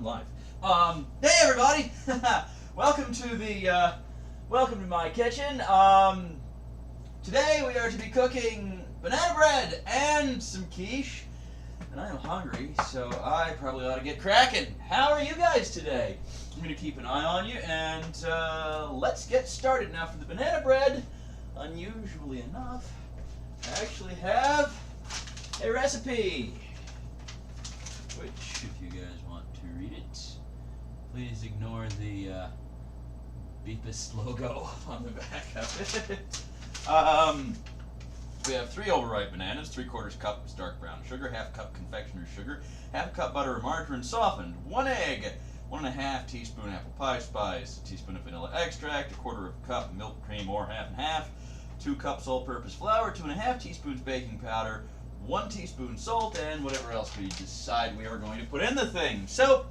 I'm live. Hey everybody! welcome to my kitchen. Today we are to be cooking banana bread and some quiche, and I am hungry, so I probably ought to get cracking. How are you guys today? I'm gonna keep an eye on you, and let's get started. Now for the banana bread, unusually enough, I actually have a recipe, which, if you guys want to read it, please ignore the Beepus logo on the back of it. We have 3 overripe bananas, 3/4 cup dark brown sugar, 1/2 cup confectioner's sugar, 1/2 cup butter or margarine softened, 1 egg, 1½ teaspoon apple pie spice, a teaspoon of vanilla extract, 1/4 cup milk cream or half and half, 2 cups all-purpose flour, 2½ teaspoons baking powder, 1 teaspoon salt, and whatever else we decide we are going to put in the thing. So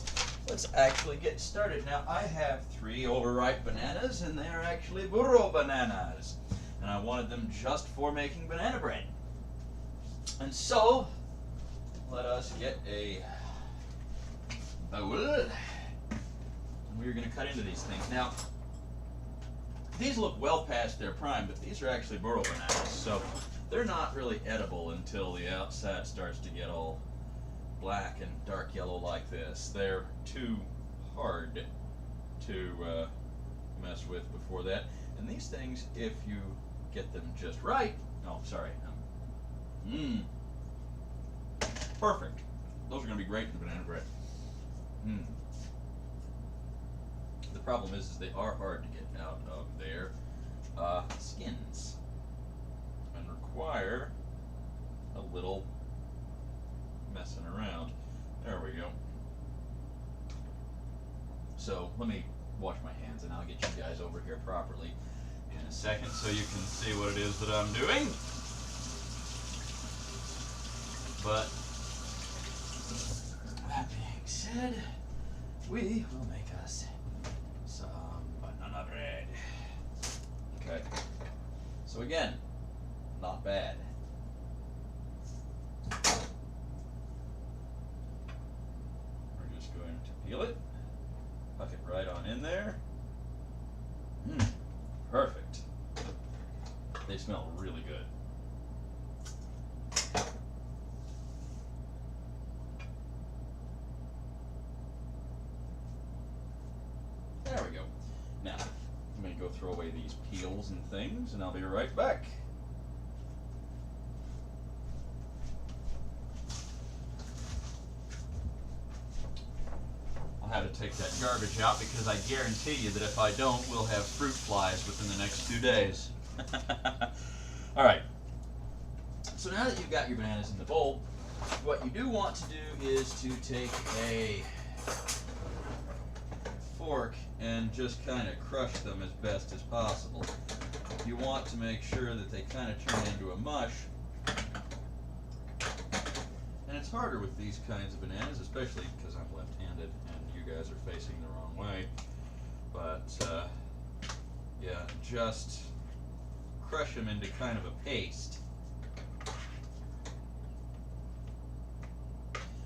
let's actually get started. Now I have 3 overripe bananas, and they are actually burro bananas, and I wanted them just for making banana bread. And so let us get a bowl, and we're going to cut into these things. Now these look well past their prime, but these are actually burro bananas, so they're not really edible until the outside starts to get all black and dark yellow like this. They're too hard to mess with before that. And these things, if you get them just right, perfect. Those are going to be great in the banana bread. The problem is they are hard to get out of their skins, and require a little messing around. There we go. So let me wash my hands and I'll get you guys over here properly in a second so you can see what it is that I'm doing. But that being said, we will make us some banana bread. Okay. So again, not bad. We're just going to peel it, tuck it right on in there. Perfect. They smell really good. There we go. Now, I'm going to go throw away these peels and things, and I'll be right back. I'll have to take that garbage out because I guarantee you that if I don't, we'll have fruit flies within the next 2 days. All right. So now that you've got your bananas in the bowl, what you do want to do is to take a fork and just kind of crush them as best as possible. You want to make sure that they kind of turn into a mush. And it's harder with these kinds of bananas, especially because I'm left-handed and you guys are facing the wrong way. But yeah, just crush them into kind of a paste.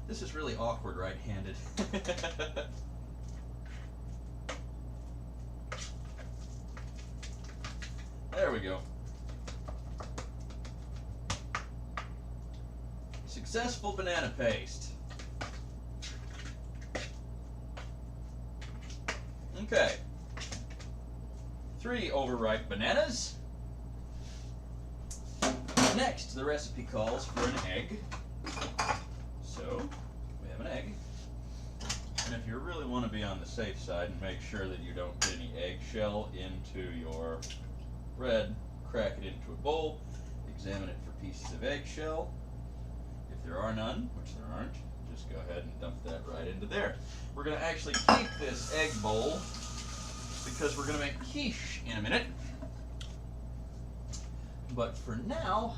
This is really awkward right-handed. There we go. Successful banana paste. Okay. 3 overripe bananas. Next, the recipe calls for an egg. So, we have an egg. And if you really want to be on the safe side and make sure that you don't get any eggshell into your bread, crack it into a bowl, examine it for pieces of eggshell. If there are none, which there aren't, just go ahead and dump that right into there. We're going to actually keep this egg bowl because we're going to make quiche in a minute. But for now,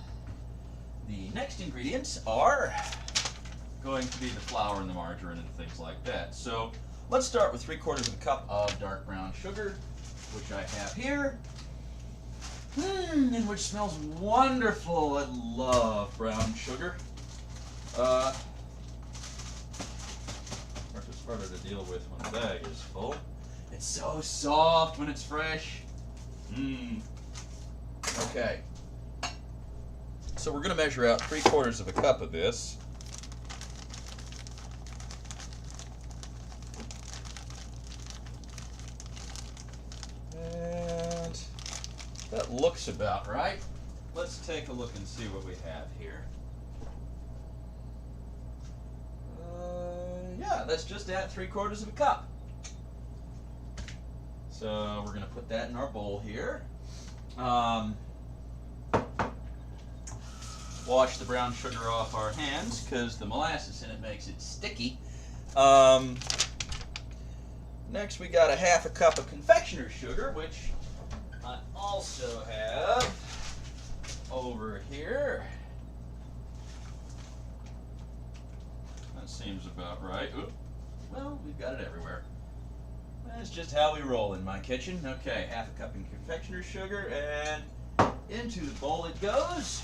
the next ingredients are going to be the flour and the margarine and things like that. So let's start with 3/4 cup of dark brown sugar, which I have here. And which smells wonderful. I love brown sugar. Where's this harder to deal with when the bag is full. It's so soft when it's fresh. Okay. So we're going to measure out 3/4 of a cup of this. And that looks about right. Let's take a look and see what we have here. Yeah, that's just at 3/4 of a cup. So we're going to put that in our bowl here. Wash the brown sugar off our hands because the molasses in it makes it sticky. Next we got a 1/2 cup of confectioner's sugar, which I also have over here. That seems about right. Oop. Well, we've got it everywhere. That's just how we roll in my kitchen. Okay, 1/2 cup of confectioner's sugar, and into the bowl it goes.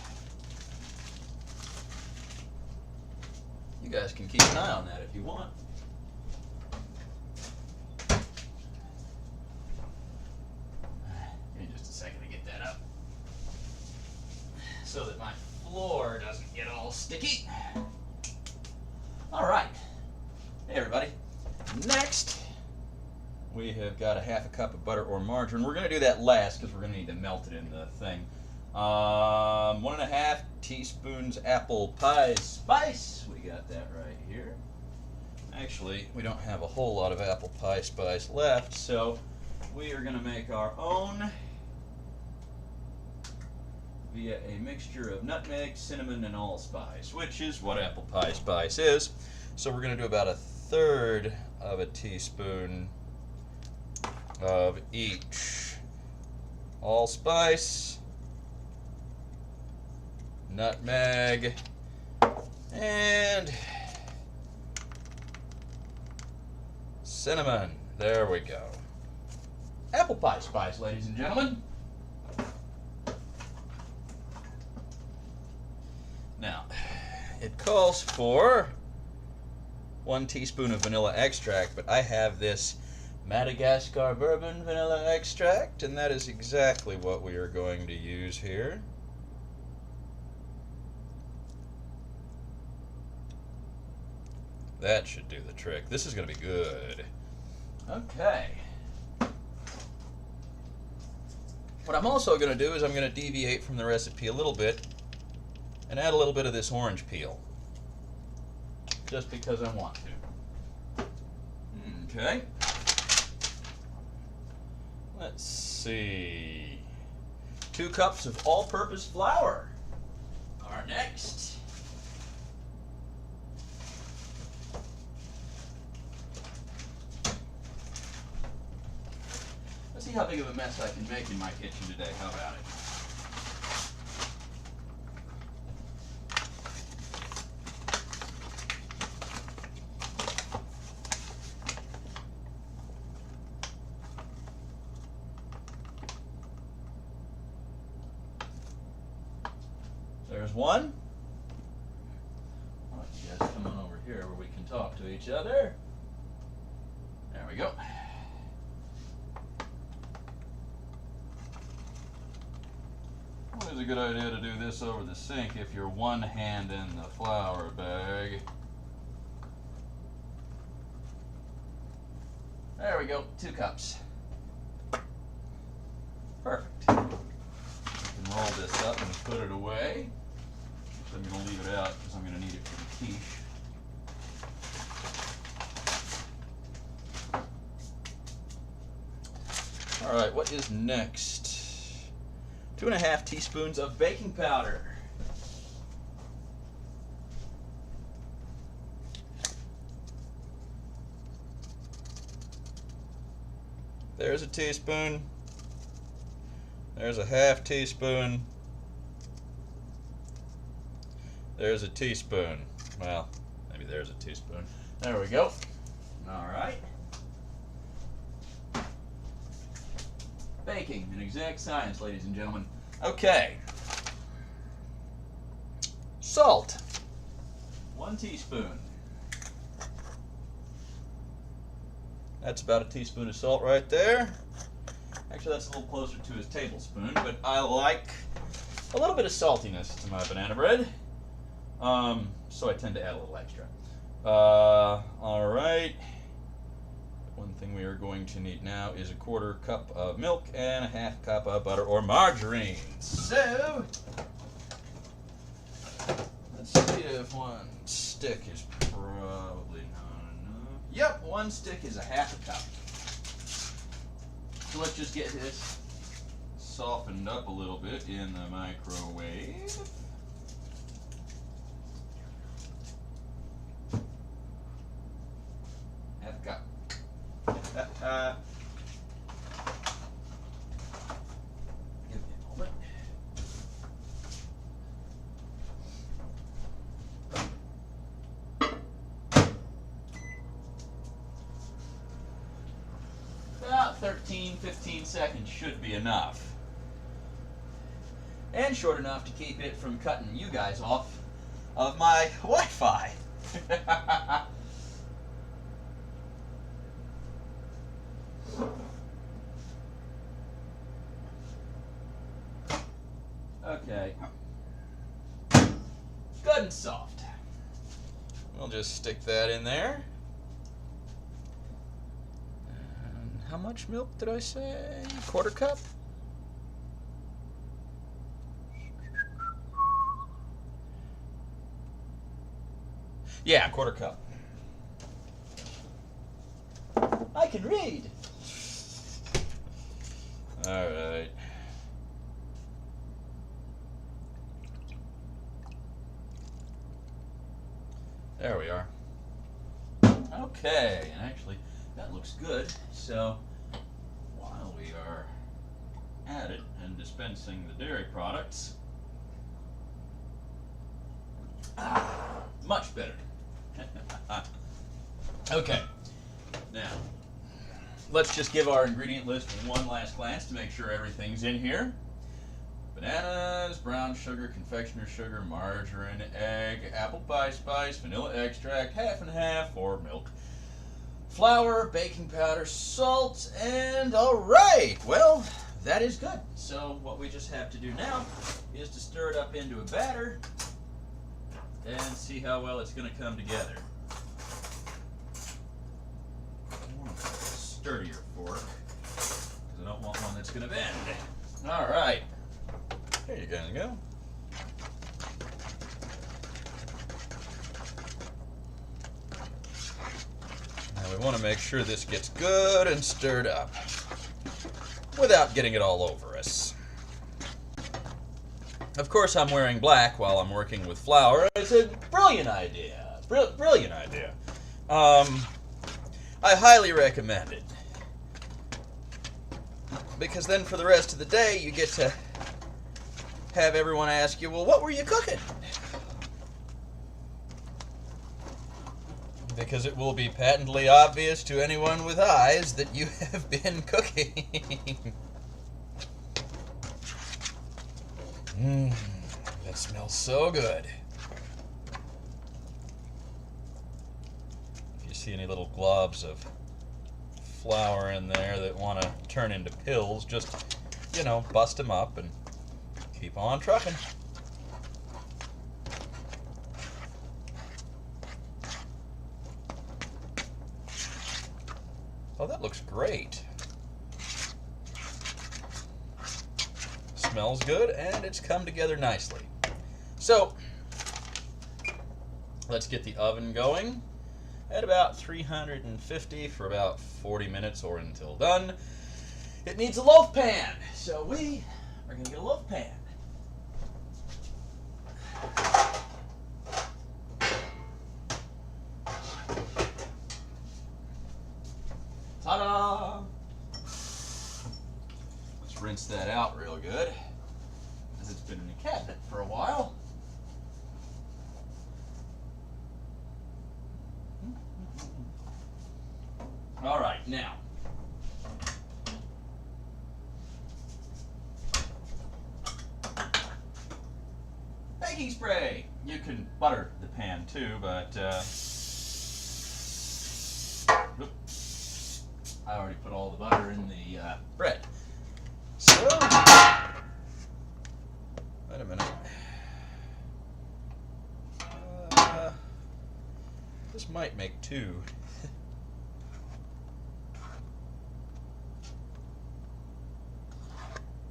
You guys can keep an eye on that if you want. Give me just a second to get that up so that my floor doesn't get all sticky. All right. Hey, everybody. Next, we have got a 1/2 cup of butter or margarine. We're going to do that last because we're going to need to melt it in the thing. 1½ teaspoons apple pie spice. We got that right here. Actually, we don't have a whole lot of apple pie spice left, so we are going to make our own via a mixture of nutmeg, cinnamon, and allspice, which is what apple pie spice is. So we're going to do about 1/3 of a teaspoon of each. Allspice, nutmeg, and cinnamon. There we go. Apple pie spice, ladies and gentlemen. Now, it calls for 1 teaspoon of vanilla extract, but I have this Madagascar bourbon vanilla extract, and that is exactly what we are going to use here. That should do the trick. This is going to be good. Okay. What I'm also going to do is I'm going to deviate from the recipe a little bit and add a little bit of this orange peel. Just because I want to. Okay. Let's see. 2 cups of all-purpose flour are next. Let's see how big of a mess I can make in my kitchen today. How about it? There's one. Why don't you guys come on over here where we can talk to each other. There we go. Always a good idea to do this over the sink if you're one hand in the flour bag. There we go, 2 cups. Perfect. You can roll this up and put it away. I'm going to leave it out because I'm going to need it for the quiche. All right, what is next? 2½ teaspoons of baking powder. There's a teaspoon. There's a 1/2 teaspoon. There's a teaspoon. Well, maybe there's a teaspoon. There we go. All right. Baking, an exact science, ladies and gentlemen. Okay. Salt, 1 teaspoon. That's about a teaspoon of salt right there. Actually, that's a little closer to a tablespoon, but I like a little bit of saltiness to my banana bread. So I tend to add a little extra. All right. One thing we are going to need now is a 1/4 cup of milk and a 1/2 cup of butter or margarine. So, let's see if 1 stick is probably not enough. Yep, 1 stick is a 1/2 cup. So let's just get this softened up a little bit in the microwave. Half cup. Give me a moment. About 13-15 seconds should be enough. And short enough to keep it from cutting you guys off of my Wi-Fi. Okay. Good and soft. We'll just stick that in there. And how much milk did I say? 1/4 cup? Yeah, 1/4 cup. I can read. All right. There we are. Okay, and actually that looks good. So while we are at it and dispensing the dairy products, much better. Okay, now let's just give our ingredient list one last glance to make sure everything's in here. Bananas, brown sugar, confectioner's sugar, margarine, egg, apple pie spice, vanilla extract, 1/2 and 1/2, or milk, flour, baking powder, salt, and alright, well, that is good. So what we just have to do now is to stir it up into a batter and see how well it's going to come together. I want a sturdier fork because I don't want one that's going to bend. Alright. There you guys go. Now we want to make sure this gets good and stirred up without getting it all over us. Of course, I'm wearing black while I'm working with flour. It's a brilliant idea. Brilliant idea. I highly recommend it. Because then for the rest of the day, you get to have everyone ask you, well, what were you cooking? Because it will be patently obvious to anyone with eyes that you have been cooking. That smells so good. If you see any little globs of flour in there that want to turn into pills, just, bust them up and keep on trucking. Oh, that looks great. Smells good, and it's come together nicely. So, let's get the oven going at about 350 for about 40 minutes or until done. It needs a loaf pan, so we are going to get a loaf pan. Ta-da! Let's rinse that out real good, as it's been in the cabinet for a while. All right, now. Baking spray. You can butter the pan too, but I already put all the butter in the bread. So, wait a minute. This might make 2.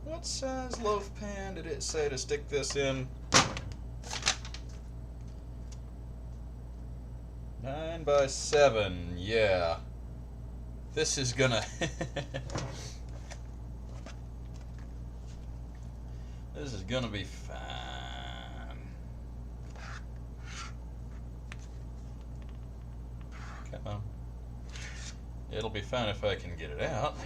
What size loaf pan did it say to stick this in? 9 by 7, yeah. This is gonna... This is gonna be fine. Come on. It'll be fine if I can get it out.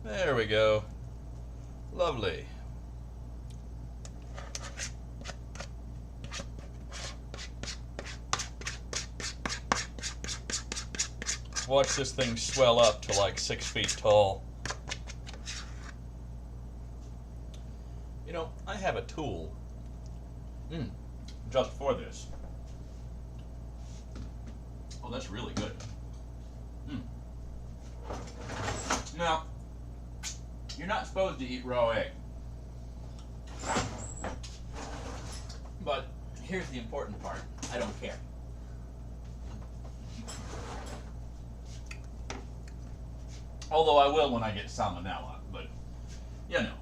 There we go. Lovely. Watch this thing swell up to like 6 feet tall. You know, I have a tool just for this. Oh, that's really good. Now, you're not supposed to eat raw egg. But here's the important part. I don't care. Although I will when I get salmonella, but you know.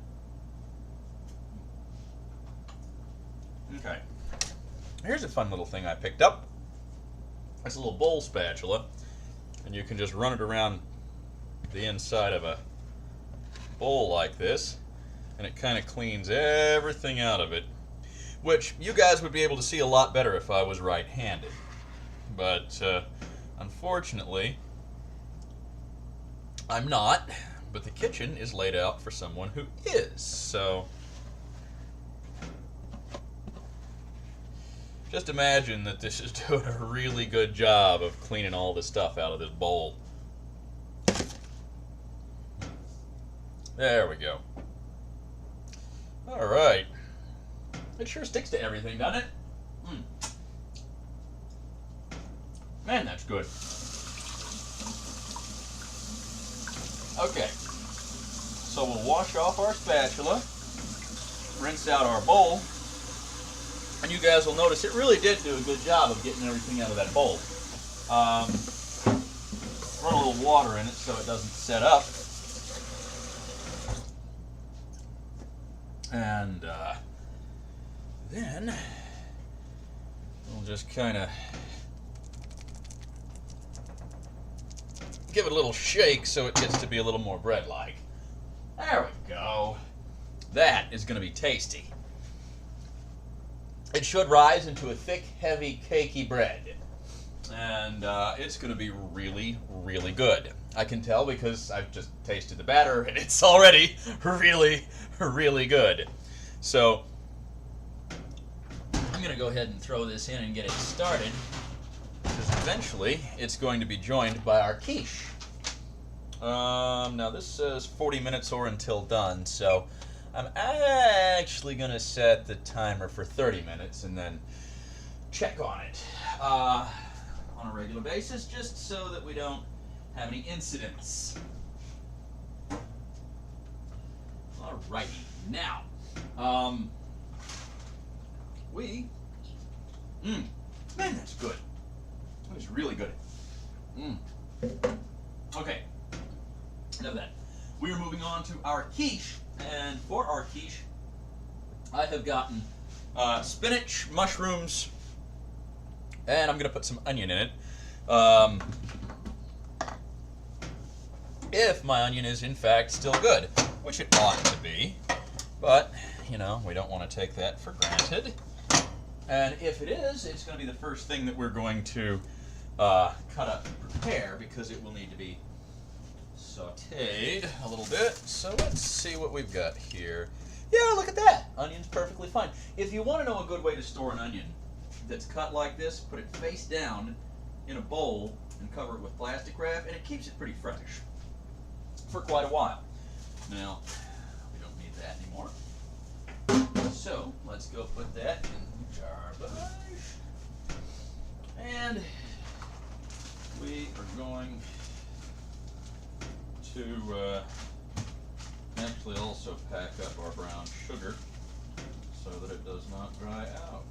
Okay. Here's a fun little thing I picked up. It's a little bowl spatula, and you can just run it around the inside of a bowl like this, and it kind of cleans everything out of it, which you guys would be able to see a lot better if I was right-handed. But unfortunately, I'm not, but the kitchen is laid out for someone who is, so just imagine that this is doing a really good job of cleaning all this stuff out of this bowl. There we go. All right. It sure sticks to everything, doesn't it? Man, that's good. Okay. So we'll wash off our spatula, rinse out our bowl, and you guys will notice it really did do a good job of getting everything out of that bowl. Run a little water in it so it doesn't set up. And then we'll just kind of give it a little shake so it gets to be a little more bread-like. There we go. That is going to be tasty. It should rise into a thick, heavy, cakey bread. And it's going to be really, really good. I can tell because I've just tasted the batter and it's already really, really good. So I'm going to go ahead and throw this in and get it started, because eventually it's going to be joined by our quiche. Now this says 40 minutes or until done, so I'm actually going to set the timer for 30 minutes and then check on it on a regular basis, just so that we don't have any incidents. Alrighty, now, man, that's good. That was really good. Okay, enough of that. We are moving on to our quiche, and for our quiche, I have gotten spinach, mushrooms, and I'm going to put some onion in it. If my onion is in fact still good, which it ought to be, but you know, we don't want to take that for granted. And if it is, it's going to be the first thing that we're going to cut up and prepare, because it will need to be sauteed a little bit. So let's see what we've got here. Yeah, look at that. Onion's perfectly fine. If you want to know a good way to store an onion that's cut like this, put it face down in a bowl and cover it with plastic wrap, and it keeps it pretty fresh for quite a while. Now, we don't need that anymore. So let's go put that in the garbage. And we are going to actually also pack up our brown sugar so that it does not dry out.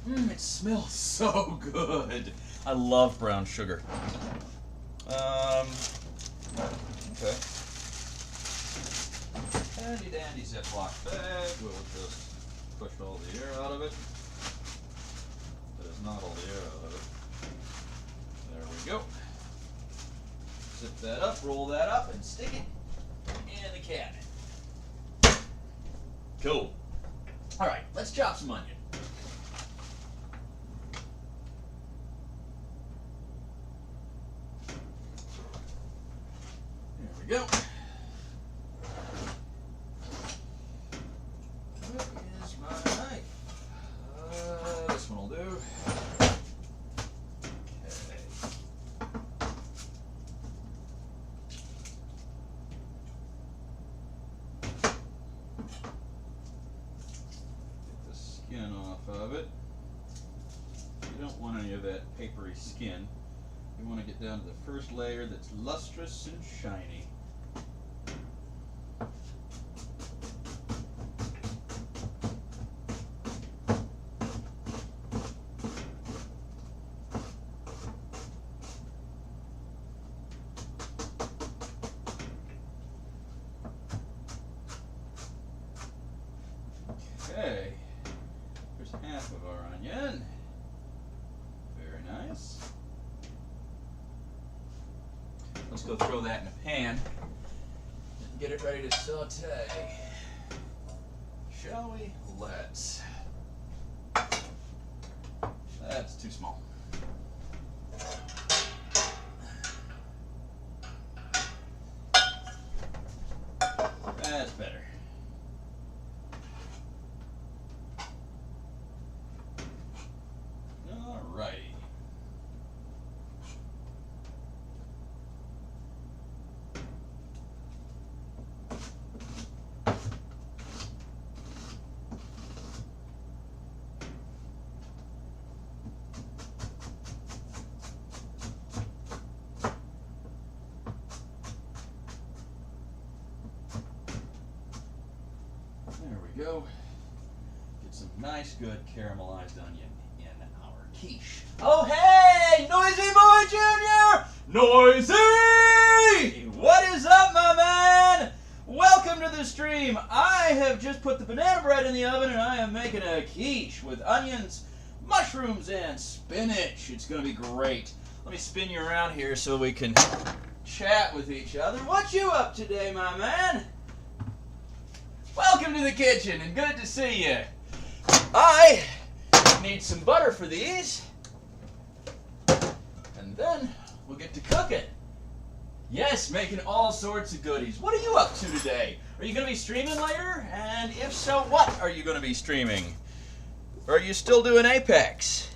It smells so good. I love brown sugar. Okay. Handy dandy Ziploc bag. We'll just push all the air out of it. That is not all the air out of it. There we go. Zip that up, roll that up, and stick it in the cabinet. Cool. All right, let's chop some onion. There we go. Where is my knife? This one will do. Skin off of it. You don't want any of that papery skin. You want to get down to the first layer that's lustrous and shiny. Okay. Half of our onion. Very nice. Let's go throw that in a pan and get it ready to saute. Shall we? Let's. That's too small. That's better. Alrighty. There we go. Get some nice, good caramelized onion in our quiche. Oh, hey! Noisy Boy Jr.! Noisy! What is up, my man? Welcome to the stream. I have just put the banana bread in the oven and I am making a quiche with onions, mushrooms, and spinach. It's going to be great. Let me spin you around here so we can chat with each other. What you up today, my man? Welcome to the kitchen and good to see you. I need some butter for these. And then we'll get to cooking. Yes, making all sorts of goodies. What are you up to today? Are you going to be streaming later? And if so, what are you going to be streaming? Or are you still doing Apex?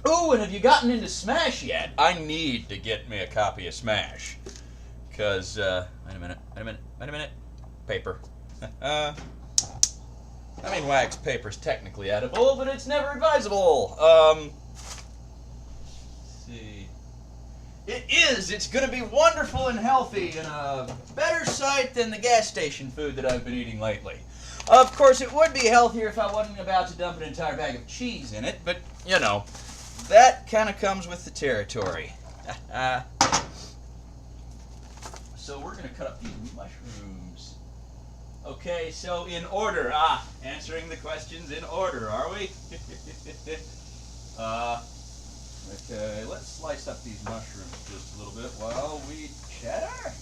Ooh, and have you gotten into Smash yet? I need to get me a copy of Smash. Because, wait a minute. Paper. I mean, wax paper's technically edible, but it's never advisable. Let's see. It is! It's gonna be wonderful and healthy and a better sight than the gas station food that I've been eating lately. Of course, it would be healthier if I wasn't about to dump an entire bag of cheese in it, but, you know, that kind of comes with the territory. So we're going to cut up these mushrooms. Okay, so in order. Answering the questions in order, are we? Okay, let's slice up these mushrooms just a little bit while we chatter.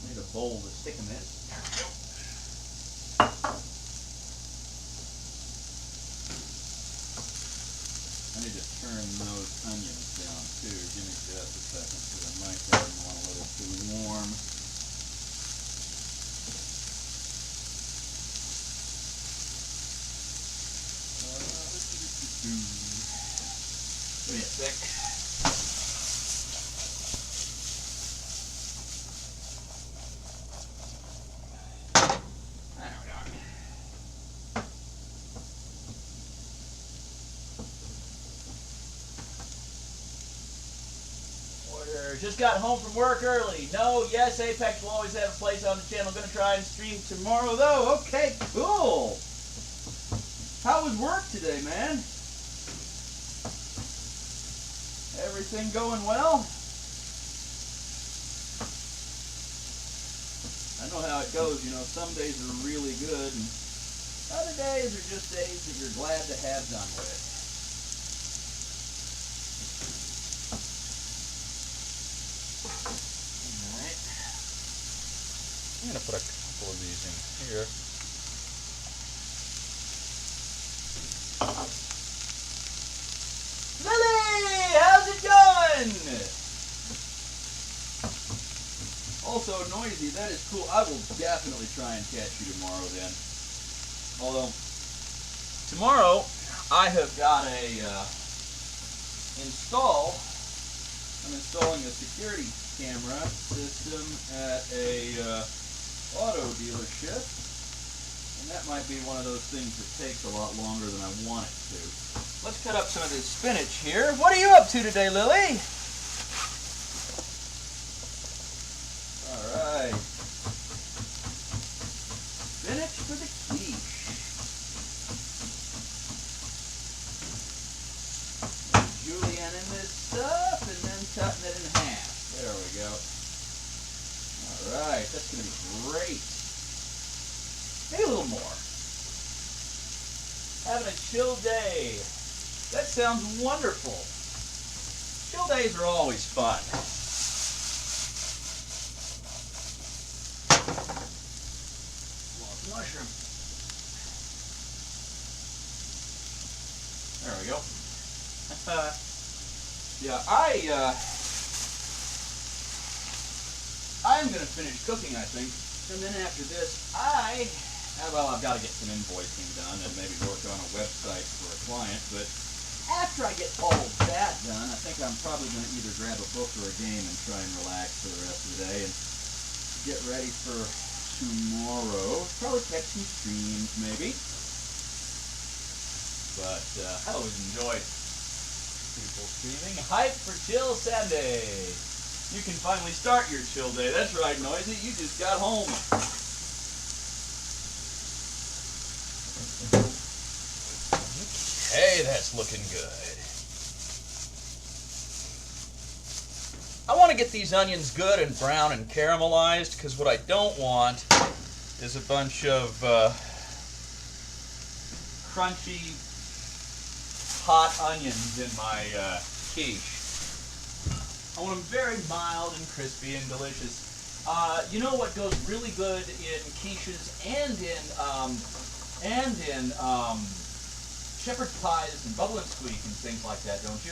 Need a bowl to stick them in. There we go. I need to turn those onions down too. Give me just a second because I might have them on a little too warm. Give me a sec. here. Just got home from work early. No, yes, Apex will always have a place on the channel. Gonna try and stream tomorrow though. Okay, cool. How was work today, man? Everything going well? I know how it goes, you know, some days are really good and other days are just days that you're glad to have done with. Alright. I'm going to put a couple of these in here. Lily, how's it going? Also, Noisy, that is cool. I will definitely try and catch you tomorrow then. Although, tomorrow I have got I'm installing a security camera system at a auto dealership. And that might be one of those things that takes a lot longer than I want it to. Let's cut up some of this spinach here. What are you up to today, Lily? Alright. Spinach for the quiche. Julienne in this stuff and then cutting it in half. There we go. Alright, that's going to be great. Maybe a little more. Having a chill day. That sounds wonderful. Chill days are always fun. Lost mushroom. There we go. Yeah, I'm going to finish cooking, I think. And then after this, I've got to get some invoicing done and maybe work on a website for a client, but after I get all of that done, I think I'm probably going to either grab a book or a game and try and relax for the rest of the day and get ready for tomorrow. Probably catch some streams, maybe. But I always enjoy people streaming. Hype for Chill Sunday. You can finally start your chill day. That's right, Noisy. You just got home. Okay, that's looking good. I want to get these onions good and brown and caramelized because what I don't want is a bunch of crunchy, hot onions in my quiche. I want them very mild and crispy and delicious. You know what goes really good in quiches and in shepherd's pies and bubble and squeak and things like that, don't you?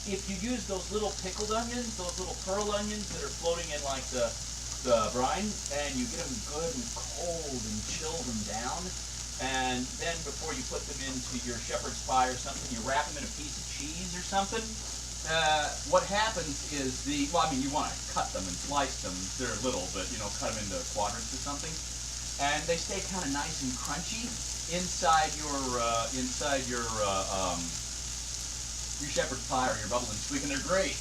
If you use those little pickled onions, those little pearl onions that are floating in like the brine, and you get them good and cold and chill them down, and then before you put them into your shepherd's pie or something, you wrap them in a piece of cheese or something. What happens is you want to cut them and slice them. They're little, but cut them into quadrants or something, and they stay kind of nice and crunchy inside your shepherd's pie or your bubble and squeak, and they're great.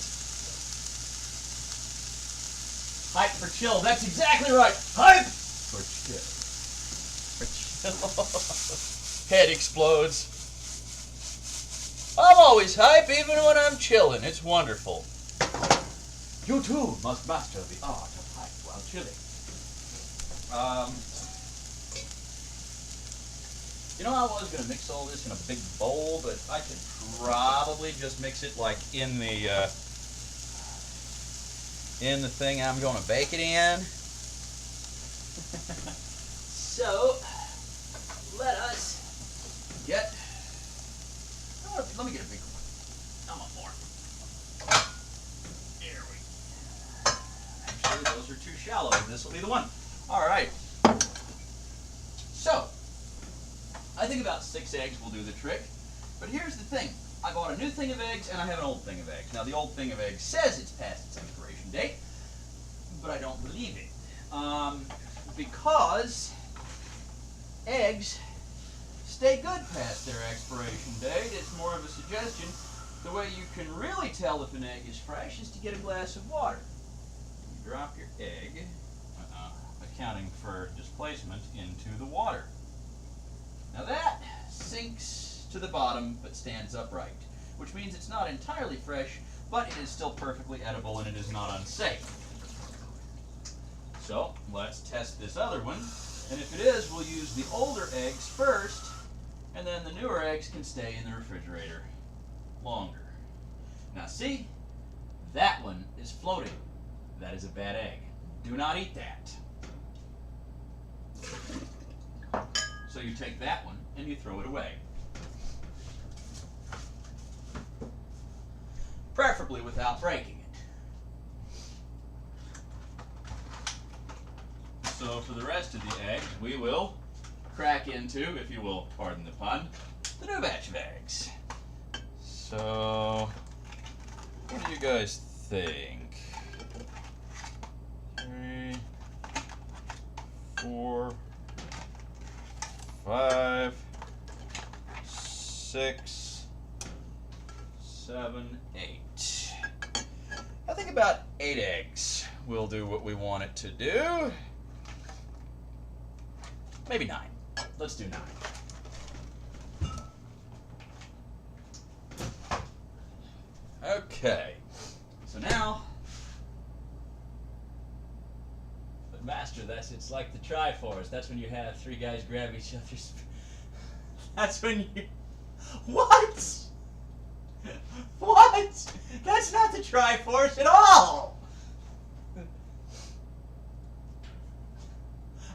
Hype for chill. That's exactly right. Hype for chill. Head explodes. I'm always hype, even when I'm chilling. It's wonderful. You too must master the art of hype while chilling. I was going to mix all this in a big bowl, but I could probably just mix it like in the thing I'm going to bake it in. So, let us get... Let me get a big one. I want more. There we go. Actually, those are too shallow. This will be the one. All right. So, I think about 6 eggs will do the trick. But here's the thing. I bought a new thing of eggs, and I have an old thing of eggs. Now, the old thing of eggs says it's past its expiration date, but I don't believe it. Because eggs stay good past their expiration date. It's more of a suggestion. the way you can really tell if an egg is fresh is to get a glass of water. You drop your egg, accounting for displacement, into the water. Now that sinks to the bottom but stands upright, which means it's not entirely fresh, but it is still perfectly edible and it is not unsafe. So let's test this other one, and if it is, we'll use the older eggs first, and then the newer eggs can stay in the refrigerator longer. Now see, that one is floating. That is a bad egg. Do not eat that. So you take that one and you throw it away. Preferably without breaking it. So for the rest of the eggs, we will crack into, if you will pardon the pun, the new batch of eggs. So, what do you guys think? 3, 4, 5, 6, 7, 8. I think about 8 eggs will do what we want it to do. Maybe 9. Let's do 9. Okay. So now, but Master, it's like the Triforce. That's when you have 3 guys grab each other's. That's when you. What? What? That's not the Triforce at all.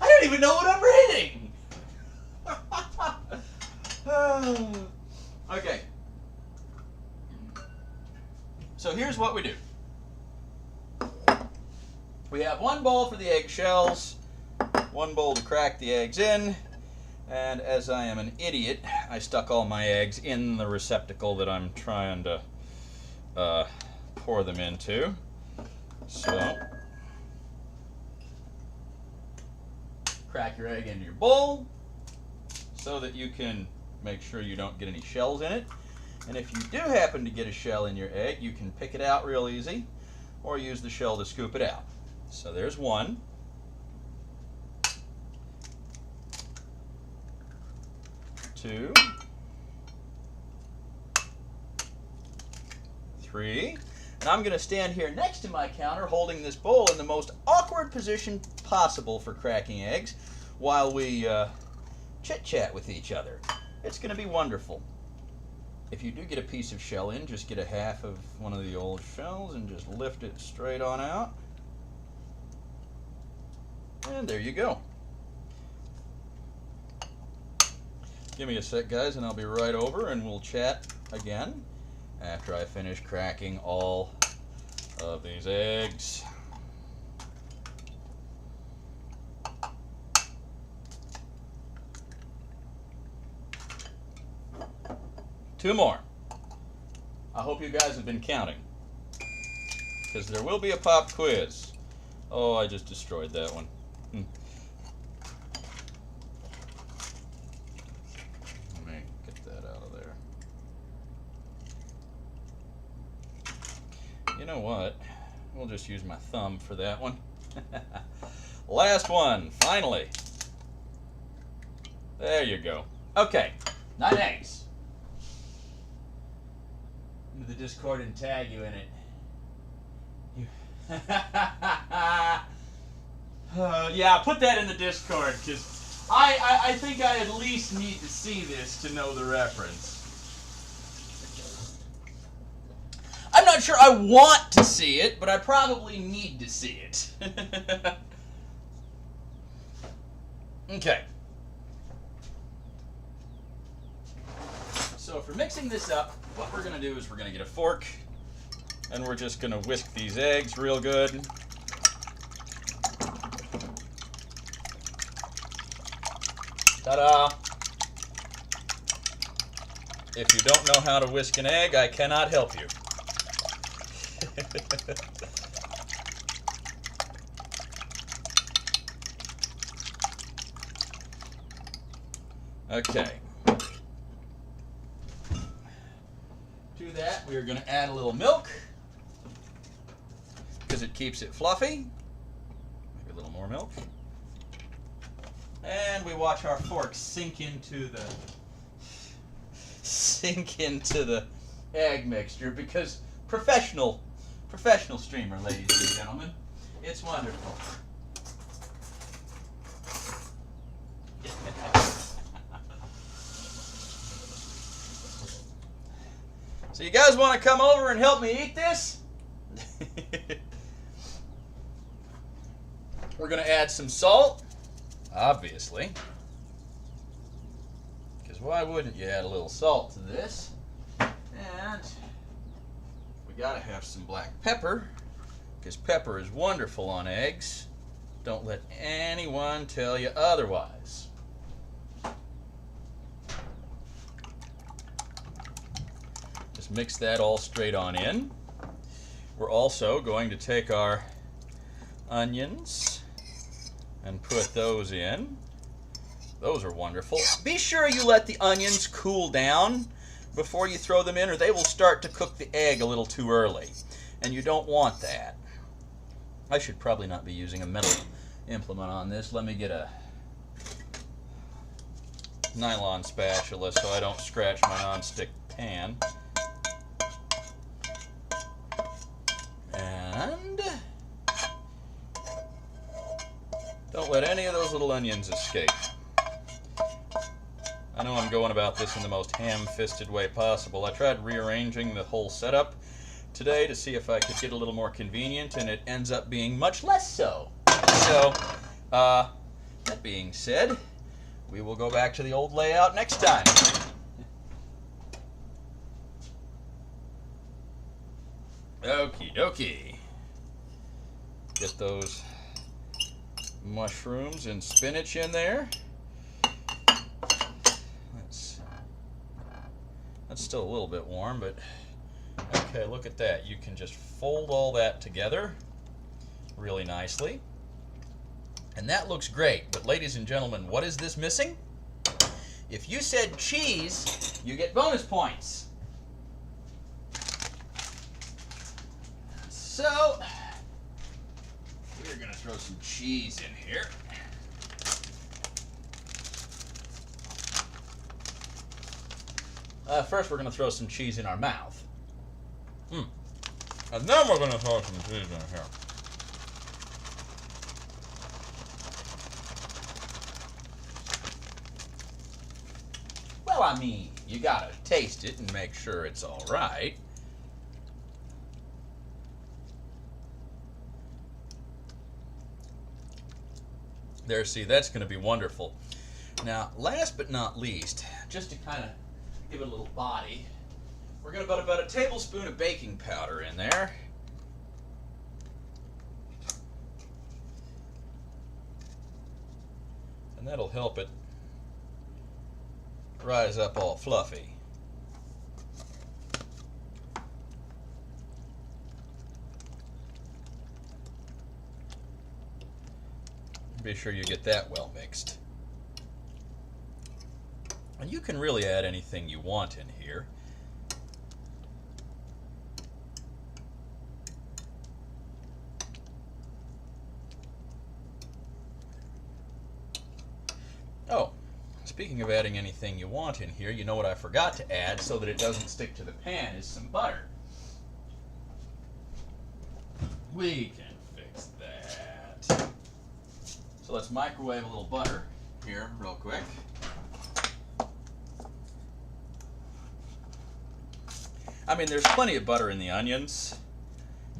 I don't even know what I'm reading. Okay. So here's what we do. We have 1 bowl for the eggshells, 1 bowl to crack the eggs in, and as I am an idiot, I stuck all my eggs in the receptacle that I'm trying to pour them into. So, crack your egg into your bowl so that you can make sure you don't get any shells in it. And if you do happen to get a shell in your egg, you can pick it out real easy or use the shell to scoop it out. So there's 1. 2. 3. And I'm going to stand here next to my counter holding this bowl in the most awkward position possible for cracking eggs while we chit-chat with each other. It's going to be wonderful. If you do get a piece of shell in, just get a half of one of the old shells and just lift it straight on out. And there you go. Give me a sec, guys, and I'll be right over and we'll chat again after I finish cracking all of these eggs. Two more. I hope you guys have been counting, because there will be a pop quiz. Oh, I just destroyed that one. Let me get that out of there. You know what? We'll just use my thumb for that one. Last one, finally. There you go. Okay, 9 eggs. Into the Discord and tag you in it. Yeah, put that in the Discord, because I think I at least need to see this to know the reference. I'm not sure I want to see it, but I probably need to see it. Okay. So for mixing this up, what we're going to do is we're going to get a fork, and we're just going to whisk these eggs real good. Ta-da! If you don't know how to whisk an egg, I cannot help you. Okay. do that, we are going to add a little milk because it keeps it fluffy. Maybe a little more milk. And we watch our fork sink into the egg mixture because professional streamer, ladies and gentlemen. It's wonderful. So you guys want to come over and help me eat this? We're going to add some salt, obviously. Because why wouldn't you add a little salt to this? And we got to have some black pepper, because pepper is wonderful on eggs. Don't let anyone tell you otherwise. Just mix that all straight on in. We're also going to take our onions and put those in. Those are wonderful. Be sure you let the onions cool down before you throw them in, or they will start to cook the egg a little too early. And you don't want that. I should probably not be using a metal implement on this. Let me get a nylon spatula so I don't scratch my nonstick pan. And don't let any of those little onions escape. I know I'm going about this in the most ham-fisted way possible. I tried rearranging the whole setup today to see if I could get a little more convenient, and it ends up being much less so. So, that being said, we will go back to the old layout next time. Okie dokie. Get those mushrooms and spinach in there. That's still a little bit warm, but okay, look at that. You can just fold all that together really nicely. And that looks great, but ladies and gentlemen, what is this missing? If you said cheese, you get bonus points. So, we're going to throw some cheese in here. First, we're going to throw some cheese in our mouth. And then we're going to throw some cheese in here. Well, I mean, you got to taste it and make sure it's all right. There, see, that's going to be wonderful. Now, last but not least, just to kind of give it a little body, we're going to put about a tablespoon of baking powder in there. And that'll help it rise up all fluffy. Be sure you get that well mixed. And you can really add anything you want in here. Oh, speaking of adding anything you want in here, you know what I forgot to add so that it doesn't stick to the pan is some butter. We can fix that. So let's microwave a little butter here real quick. I mean, there's plenty of butter in the onions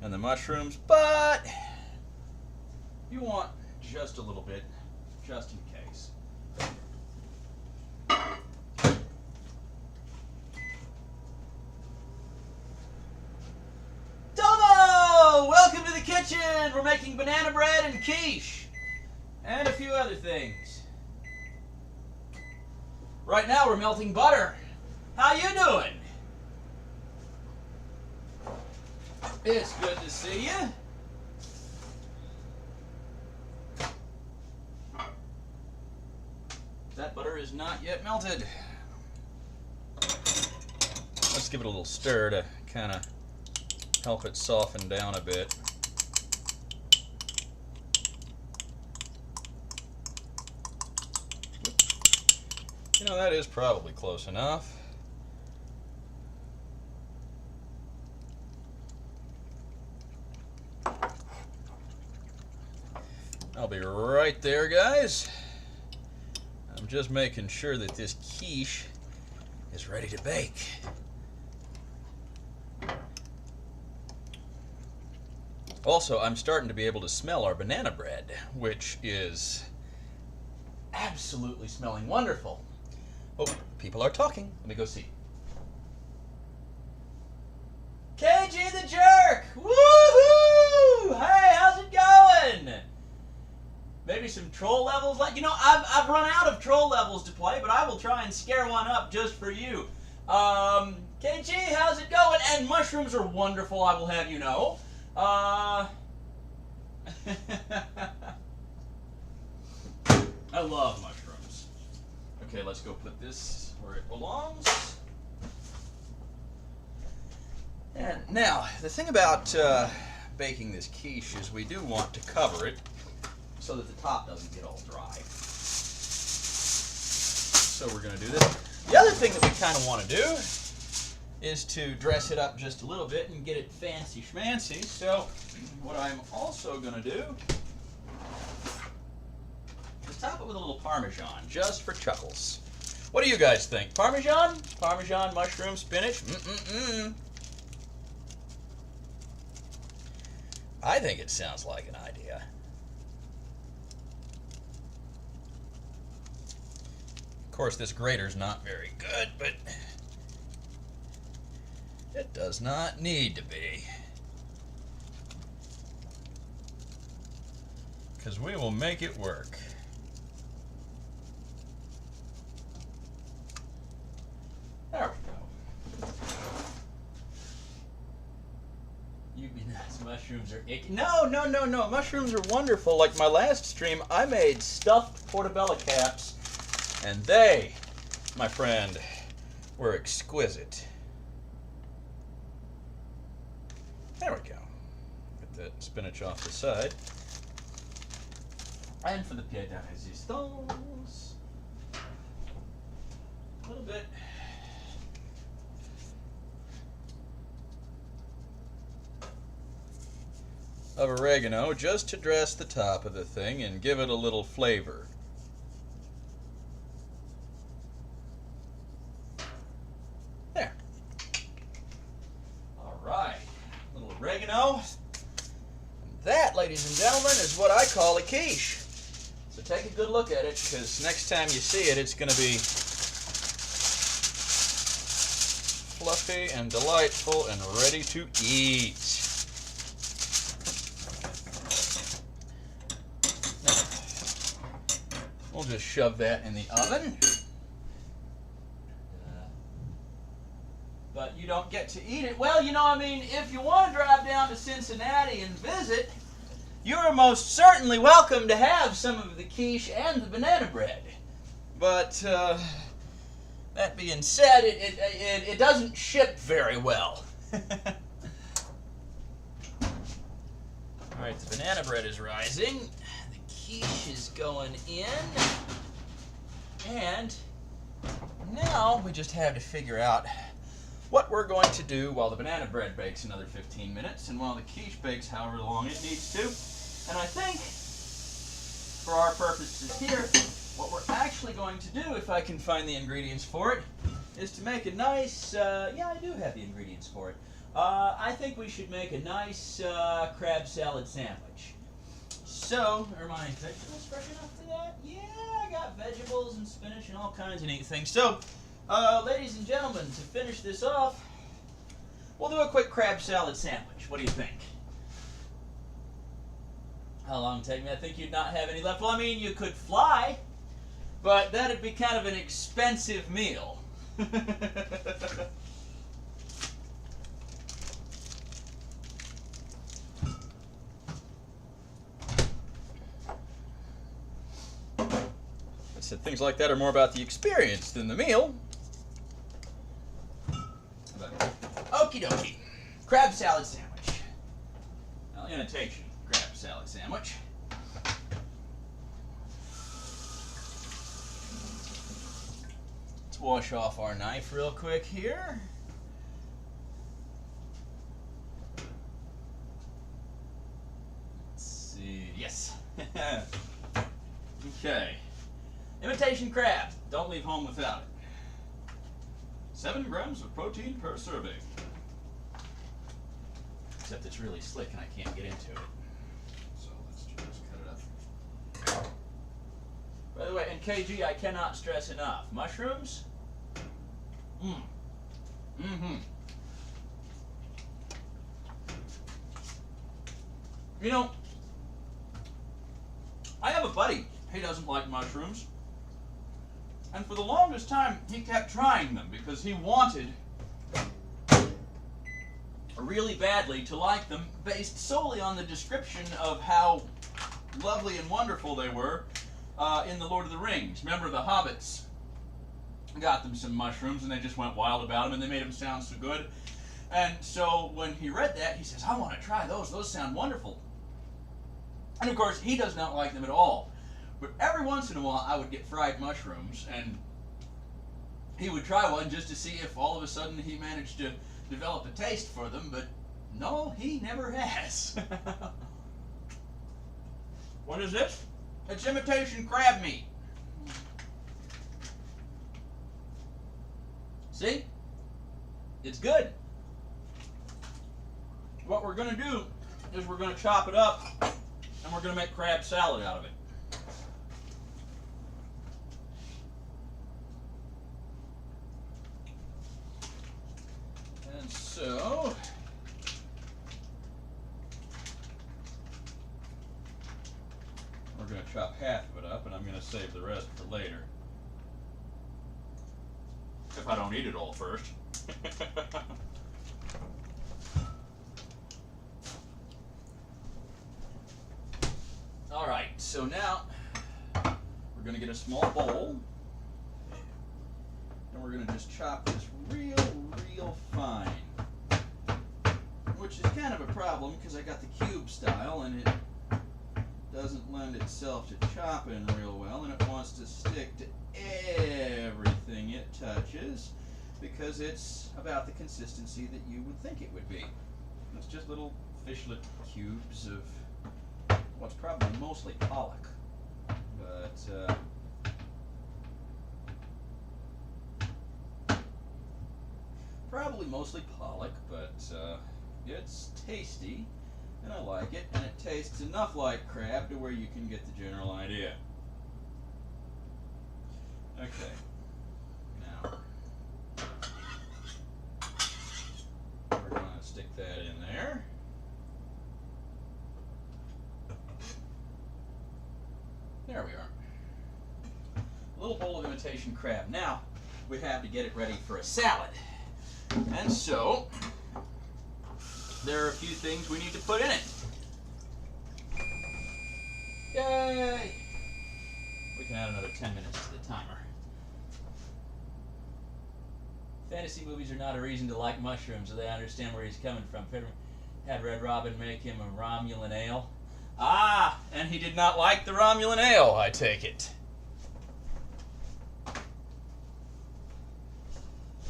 and the mushrooms, but you want just a little bit, just in case. Tomo! Welcome to the kitchen! We're making banana bread and quiche. And a few other things. Right now we're melting butter. How you doing? It's good to see you. That butter is not yet melted. Let's give it a little stir to kind of help it soften down a bit. You know, that is probably close enough. I'll be right there, guys. I'm just making sure that this quiche is ready to bake. Also, I'm starting to be able to smell our banana bread, which is absolutely smelling wonderful. Oh, people are talking. Let me go see. KG the Jerk! Woohoo! Hey, how's it going? Maybe some troll levels? Like, you know, I've run out of troll levels to play, but I will try and scare one up just for you. KG, how's it going? And mushrooms are wonderful, I will have you know. I love mushrooms. Okay, let's go put this where it belongs. And now, the thing about baking this quiche is we do want to cover it so that the top doesn't get all dry. So we're going to do this. The other thing that we kind of want to do is to dress it up just a little bit and get it fancy schmancy. So what I'm also going to do is top it with a little Parmesan, just for chuckles. What do you guys think? Parmesan? Parmesan, mushroom, spinach? I think it sounds like an idea. Of course, this grater's not very good, but it does not need to be. Because we will make it work. There we go. You mean nuts, mushrooms are icky? No. Mushrooms are wonderful. Like my last stream, I made stuffed portobello caps, and they, my friend, were exquisite. There we go. Get that spinach off the side. And for the pied de resistance, a little bit. Of oregano, just to dress the top of the thing and give it a little flavor. There. All right. A little oregano. That, ladies and gentlemen, is what I call a quiche. So take a good look at it, because next time you see it, it's going to be fluffy and delightful and ready to eat. We'll just shove that in the oven. But you don't get to eat it. Well, you know, I mean, if you want to drive down to Cincinnati and visit, you're most certainly welcome to have some of the quiche and the banana bread. But that being said, it doesn't ship very well. All right, the banana bread is rising. Quiche is going in, and now we just have to figure out what we're going to do while the banana bread bakes another 15 minutes and while the quiche bakes however long it needs to. And I think for our purposes here, what we're actually going to do, if I can find the ingredients for it, is to make a nice, yeah, I do have the ingredients for it. I think we should make a nice crab salad sandwich. So, are my vegetables fresh enough for that? Yeah, I got vegetables and spinach and all kinds of neat things. So, ladies and gentlemen, to finish this off, we'll do a quick crab salad sandwich. What do you think? How long it'd take me? I think you'd not have any left. Well, I mean, you could fly, but that'd be kind of an expensive meal. Things like that are more about the experience than the meal. But Okie dokie. Crab salad sandwich. Well, imitation crab salad sandwich. Let's wash off our knife real quick here. Let's see. Yes. Okay. Imitation crab. Don't leave home without it. 7 grams of protein per serving. Except it's really slick and I can't get into it. So let's just cut it up. By the way, in KG, I cannot stress enough. Mushrooms? Mm-hmm. You know, I have a buddy. He doesn't like mushrooms. And for the longest time, he kept trying them because he wanted really badly to like them, based solely on the description of how lovely and wonderful they were in The Lord of the Rings. Remember, the hobbits got them some mushrooms and they just went wild about them and they made them sound so good. And so when he read that, he says, I want to try those. Those sound wonderful. And of course, he does not like them at all. But every once in a while, I would get fried mushrooms, and he would try one just to see if all of a sudden he managed to develop a taste for them, but no, he never has. What is this? It's imitation crab meat. See? It's good. What we're going to do is we're going to chop it up, and we're going to make crab salad out of it. And so, we're going to chop half of it up, and I'm going to save the rest for later. If I don't eat it all first. All right, so now we're going to get a small bowl, and we're going to just chop this real fine, which is kind of a problem because I got the cube style and it doesn't lend itself to chopping real well, and it wants to stick to everything it touches because it's about the consistency that you would think it would be. It's just little fishlet cubes of what's probably mostly pollock, but probably mostly pollock, but it's tasty and I like it, and it tastes enough like crab to where you can get the general idea. Okay, now we're going to stick that in there. There we are. A little bowl of imitation crab. Now we have to get it ready for a salad. And so there are a few things we need to put in it. Yay! We can add another 10 minutes to the timer. Fantasy movies are not a reason to like mushrooms, so they understand where he's coming from. Had Red Robin make him a Romulan ale. Ah, and he did not like the Romulan ale, I take it.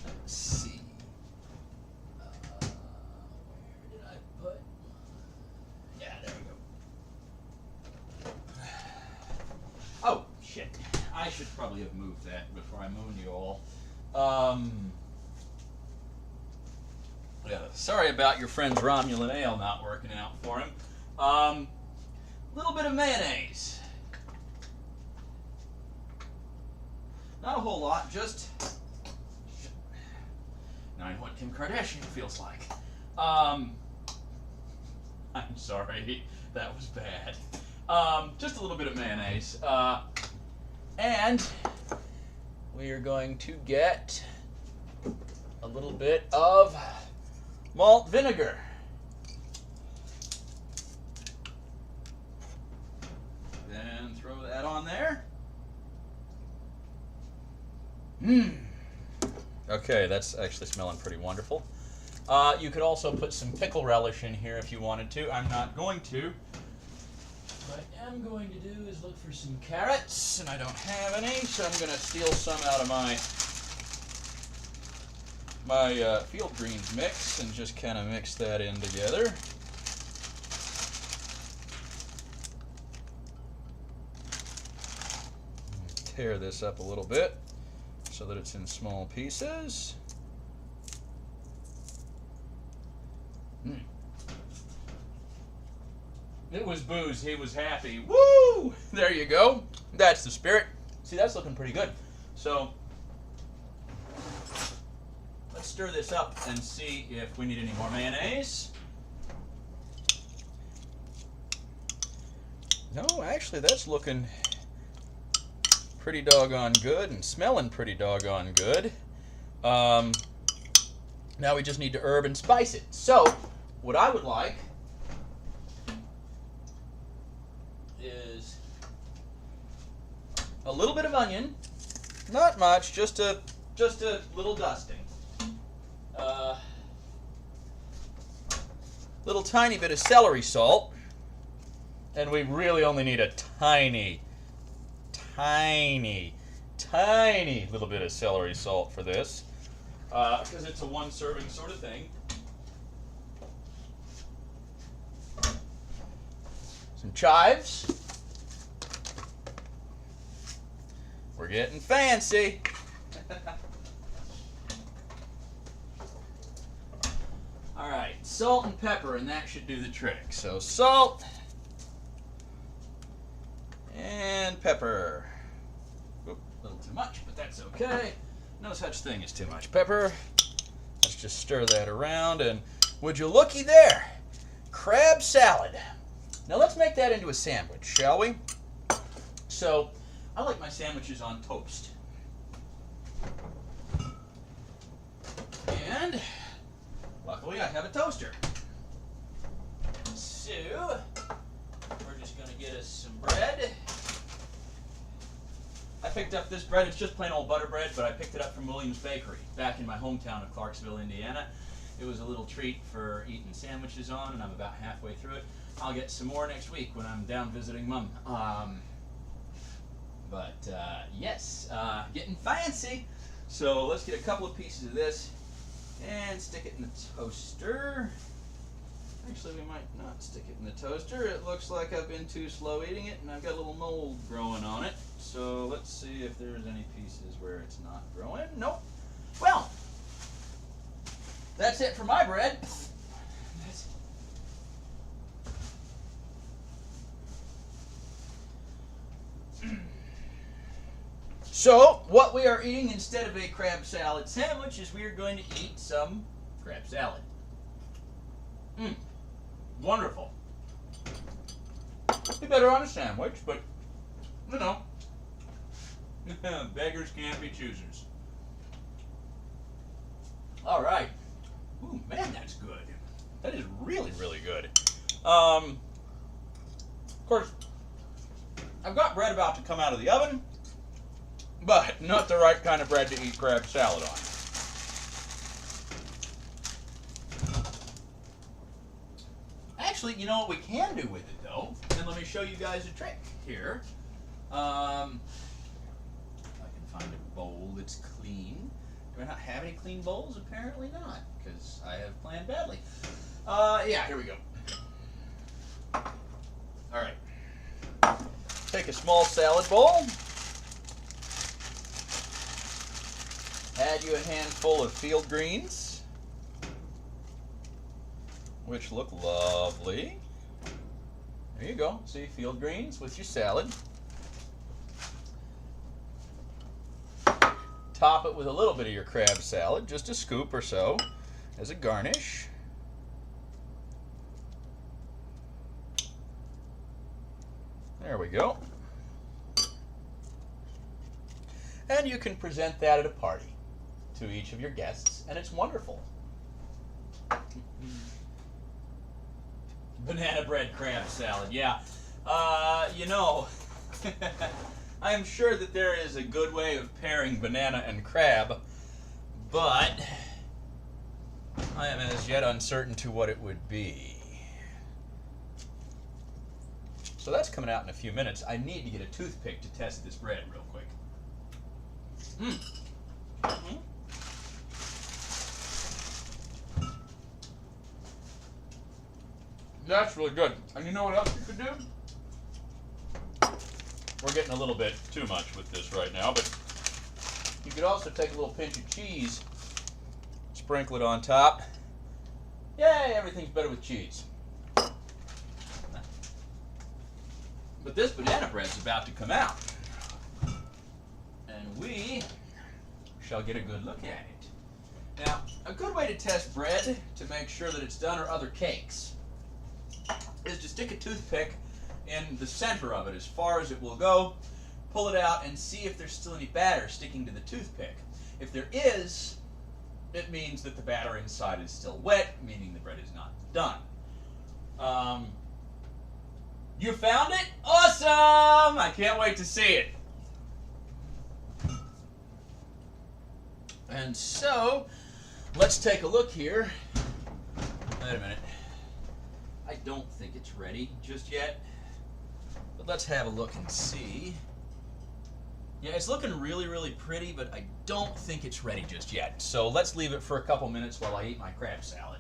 Let's see. Where did I put? Yeah, there we go. Oh, shit. I should probably have moved that before I mooned you all. Yeah, sorry about your friend's Romulan ale not working out for him. Little bit of mayonnaise. Not a whole lot, just... Now I know what Kim Kardashian feels like. I'm sorry, that was bad. Just a little bit of mayonnaise. And we are going to get a little bit of malt vinegar. Then throw that on there. Okay, that's actually smelling pretty wonderful. You could also put some pickle relish in here if you wanted to. I'm not going to. What I am going to do is look for some carrots, and I don't have any, so I'm going to steal some out of my field greens mix and just kind of mix that in together. Tear this up a little bit so that it's in small pieces. It was booze. He was happy. Woo! There you go. That's the spirit. See, that's looking pretty good. So let's stir this up and see if we need any more mayonnaise. No, actually, that's looking pretty doggone good and smelling pretty doggone good. Now we just need to herb and spice it. So what I would like is a little bit of onion, not much, just a little dusting. Little tiny bit of celery salt, and we really only need a tiny little bit of celery salt for this, because it's a one serving sort of thing. Some chives. We're getting fancy. All right, salt and pepper, and that should do the trick. So salt and pepper. Oop, a little too much, but that's okay. No such thing as too much pepper. Let's just stir that around, and would you looky there? Crab salad. Now let's make that into a sandwich, shall we? So I like my sandwiches on toast. And luckily I have a toaster. So we're just going to get us some bread. I picked up this bread. It's just plain old butter bread, but I picked it up from Williams Bakery back in my hometown of Clarksville, Indiana. It was a little treat for eating sandwiches on, and I'm about halfway through it. I'll get some more next week when I'm down visiting Mom. Yes, getting fancy. So let's get a couple of pieces of this and stick it in the toaster. Actually, we might not stick it in the toaster. It looks like I've been too slow eating it, and I've got a little mold growing on it. So let's see if there's any pieces where it's not growing. Nope. Well, that's it for my bread. So, what we are eating instead of a crab salad sandwich is we are going to eat some crab salad. Wonderful. Be better on a sandwich, but, you know, beggars can't be choosers. All right. Ooh, man, that's good. That is really, really good. Of course, I've got bread about to come out of the oven, but not the right kind of bread to eat crab salad on. Actually, you know what we can do with it, though? And let me show you guys a trick here. If I can find a bowl that's clean. Do I not have any clean bowls? Apparently not, because I have planned badly. Yeah, here we go. All right. Take a small salad bowl. Add you a handful of field greens, which look lovely. There you go. See, field greens with your salad. Top it with a little bit of your crab salad, just a scoop or so, as a garnish. There we go. And you can present that at a party to each of your guests, and it's wonderful. Banana bread crab salad, yeah. You know, I am sure that there is a good way of pairing banana and crab, but I am as yet uncertain to what it would be. So that's coming out in a few minutes. I need to get a toothpick to test this bread real quick. That's really good. And you know what else you could do? We're getting a little bit too much with this right now, but you could also take a little pinch of cheese, sprinkle it on top. Yay, everything's better with cheese. But this banana bread's about to come out, and we shall get a good look at it. Now, a good way to test bread to make sure that it's done, or other cakes, is to stick a toothpick in the center of it as far as it will go, pull it out, and see if there's still any batter sticking to the toothpick. If there is, it means that the batter inside is still wet, meaning the bread is not done. You found it? Awesome! I can't wait to see it. And so, let's take a look here. Wait a minute. I don't think it's ready just yet. But let's have a look and see. Yeah, it's looking really, really pretty, but I don't think it's ready just yet. So let's leave it for a couple minutes while I eat my crab salad.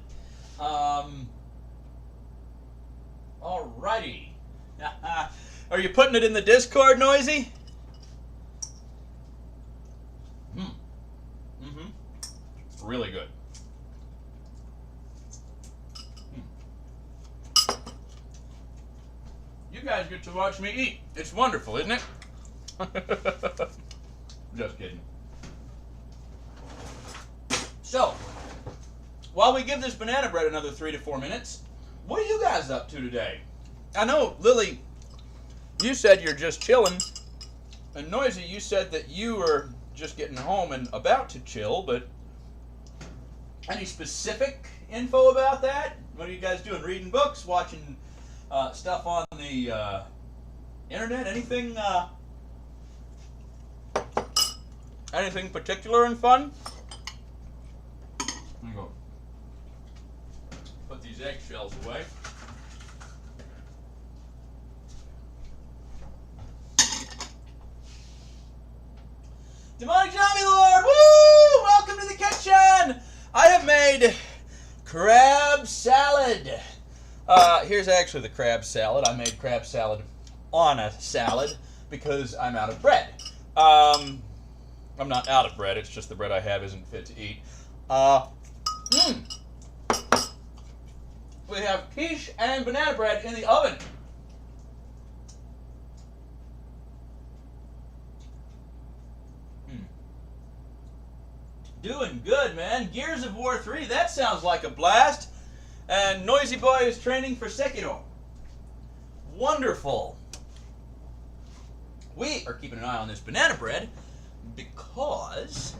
Alrighty. Are you putting it in the Discord, Noisy? Really good. You guys get to watch me eat. It's wonderful, isn't it? Just kidding. So, while we give this banana bread another 3 to 4 minutes, what are you guys up to today? I know, Lily, you said you're just chilling, and Noisy, you said that you were just getting home and about to chill, but any specific info about that? What are you guys doing? Reading books, watching stuff on the internet? Anything anything particular and fun? Let me go put these eggshells away. Demonic Zombie Lord! Woo! Welcome to the kitchen! I have made crab salad. Here's actually the crab salad. I made crab salad on a salad because I'm out of bread. I'm not out of bread, it's just the bread I have isn't fit to eat. We have quiche and banana bread in the oven. Doing good, man. Gears of War 3, that sounds like a blast. And Noisy Boy is training for Sekiro. Wonderful. We are keeping an eye on this banana bread because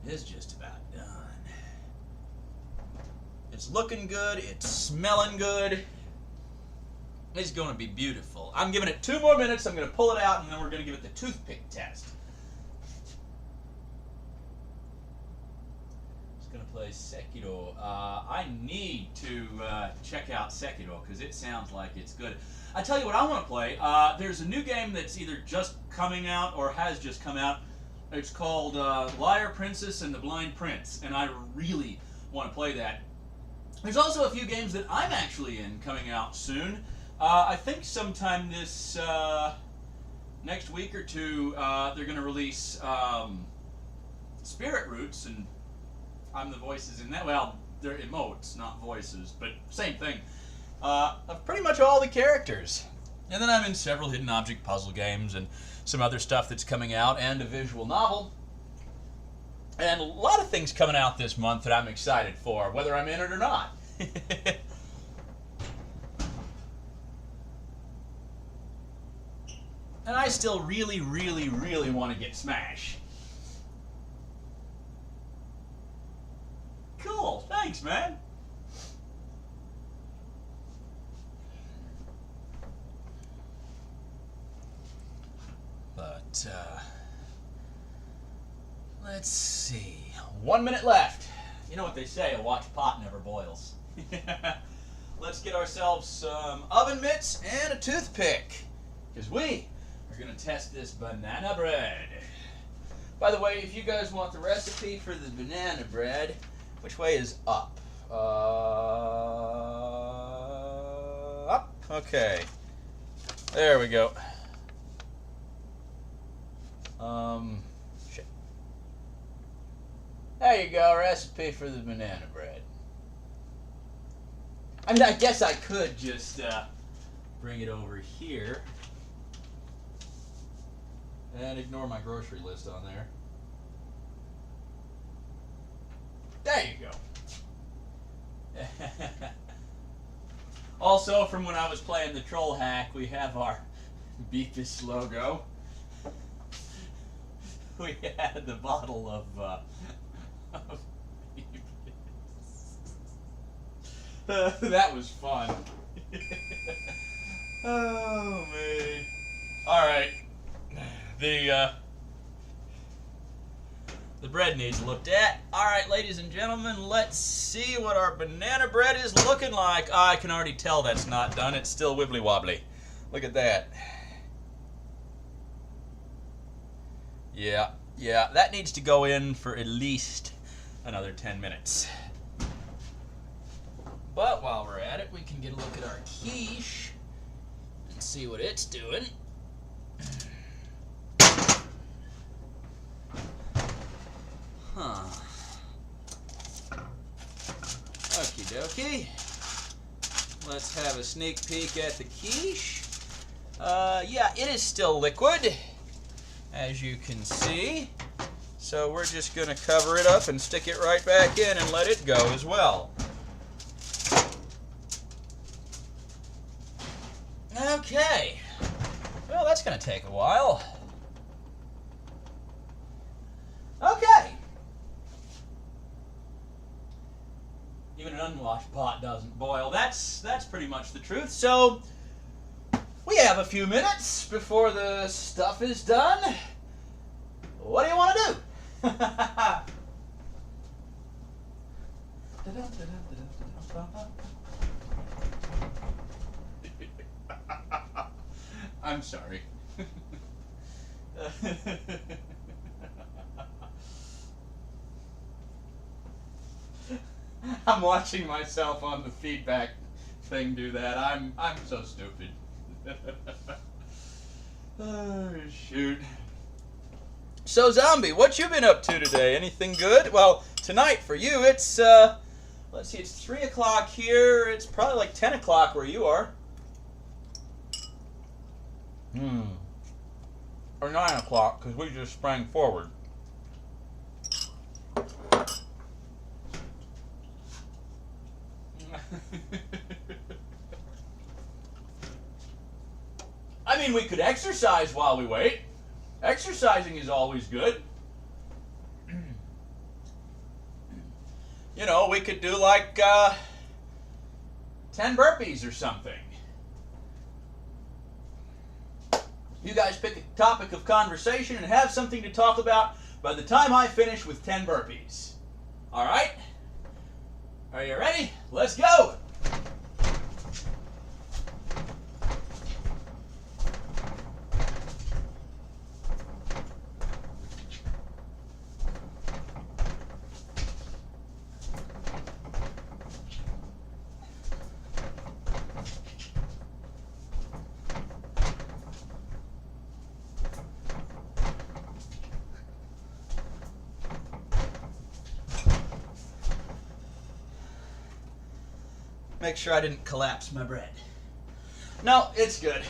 it's just about done. It's looking good. It's smelling good. It's going to be beautiful. I'm giving it 2 more minutes. I'm going to pull it out, and then we're going to give it the toothpick test. Gonna play Sekiro. I need to check out Sekiro because it sounds like it's good. I tell you what I want to play. There's a new game that's either just coming out or has just come out. It's called Liar Princess and the Blind Prince, and I really want to play that. There's also a few games that I'm actually in coming out soon. I think sometime this next week or two they're going to release Spirit Roots, and I'm the voices in that. Well, they're emotes, not voices, but same thing. Of pretty much all the characters. And then I'm in several hidden object puzzle games and some other stuff that's coming out, and a visual novel. And a lot of things coming out this month that I'm excited for, whether I'm in it or not. And I still really, really, really want to get Smash. Cool, thanks, man. But, let's see. 1 minute left. You know what they say, a watched pot never boils. Let's get ourselves some oven mitts and a toothpick, because we are going to test this banana bread. By the way, if you guys want the recipe for the banana bread, which way is up? Up. Okay. There we go. Shit. There you go, recipe for the banana bread. I mean, I guess I could just bring it over here and ignore my grocery list on there. There you go. Also, from when I was playing the Troll Hack, we have our Beefus logo. We had the bottle of that was fun. Oh man! All right, the bread needs looked at. All right, ladies and gentlemen, let's see what our banana bread is looking like. I can already tell that's not done. It's still wibbly wobbly. Look at that. Yeah, that needs to go in for at least another 10 minutes. But while we're at it, we can get a look at our quiche and see what it's doing. Huh. Okie dokie. Let's have a sneak peek at the quiche. Yeah, it is still liquid, as you can see. So we're just going to cover it up and stick it right back in and let it go as well. Okay. Well, that's going to take a while. Okay. Even an unwashed pot doesn't boil. That's pretty much the truth. So we have a few minutes before the stuff is done. What do you want to do? I'm sorry. I'm watching myself on the feedback thing do that. I'm so stupid. Oh, shoot. So, Zombie, what you been up to today? Anything good? Well, tonight for you, it's, let's see, it's 3 o'clock here. It's probably like 10 o'clock where you are. Or 9 o'clock, because we just sprang forward. I mean, we could exercise while we wait. Exercising is always good. You know, we could do like 10 burpees or something. You guys pick a topic of conversation and have something to talk about by the time I finish with 10 burpees. All right? Are you ready? Let's go! Make sure I didn't collapse my bread. No, it's good.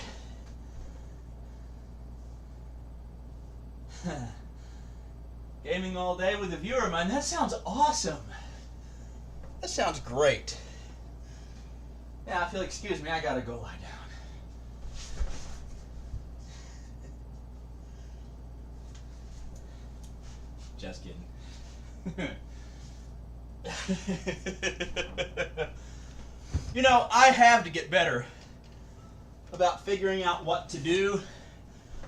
Gaming all day with a viewer, man, that sounds awesome. That sounds great. Yeah, if you'll excuse me, I gotta go lie down. Just kidding. You know, I have to get better about figuring out what to do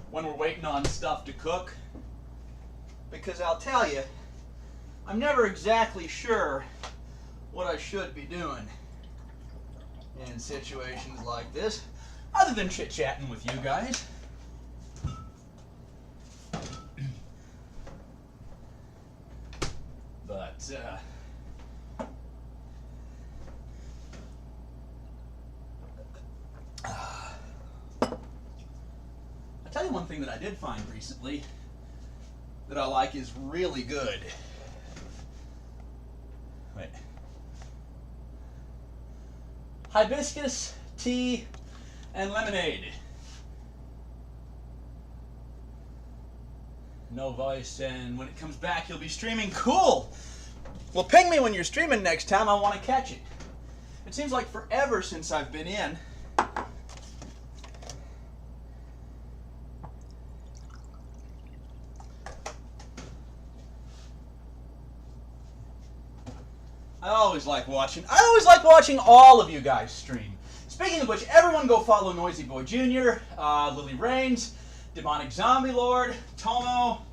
when we're waiting on stuff to cook. Because I'll tell you, I'm never exactly sure what I should be doing in situations like this, other than chit-chatting with you guys. But, I'll tell you one thing that I did find recently that I like is really good. Wait. Hibiscus tea and lemonade. No voice, and when it comes back, you'll be streaming. Cool! Well, ping me when you're streaming next time. I want to catch it. It seems like forever since I've been in. I always like watching all of you guys stream. Speaking of which, everyone go follow Noisy Boy Jr., Lily Rains, Demonic Zombie Lord, Tomo,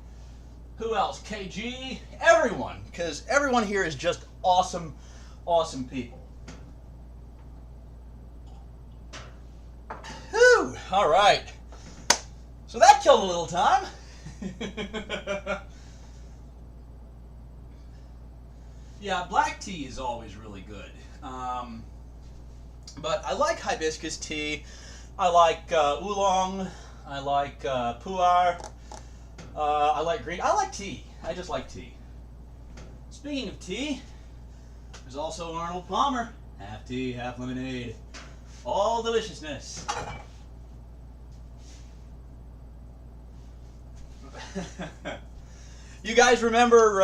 who else? KG, everyone, because everyone here is just awesome, awesome people. Whew, all right. So that killed a little time. Yeah, black tea is always really good. But I like hibiscus tea. I like oolong. I like pu'er. I like green. I like tea. I just like tea. Speaking of tea, there's also Arnold Palmer. Half tea, half lemonade. All deliciousness. You guys remember